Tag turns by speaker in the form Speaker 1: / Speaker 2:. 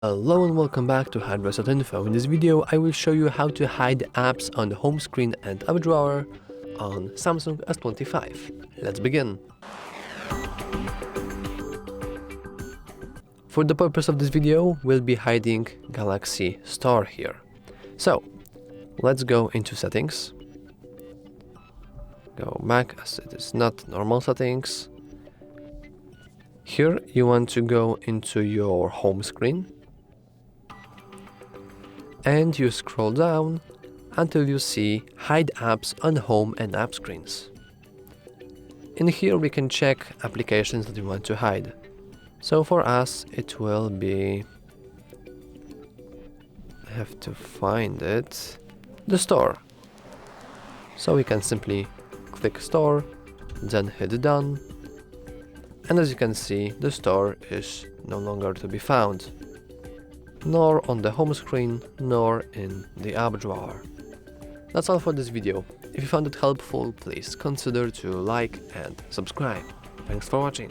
Speaker 1: Hello and welcome back to HardReset.Info. In this video I will show you how to hide apps on the home screen and app drawer on Samsung S25. Let's begin. For the purpose of this video, we'll be hiding Galaxy Store here. So, let's go into settings. Go back as it is not normal settings. Here you want to go into your home screen. And you scroll down until you see Hide Apps on Home and App Screens. In here we can check applications that we want to hide. So for us it will be, I have to find it, the store. So we can simply click Store, then hit Done. And as you can see, the store is no longer to be found, nor on the home screen, nor in the app drawer. That's all for this video. If you found it helpful, please consider to like and subscribe. Thanks for watching.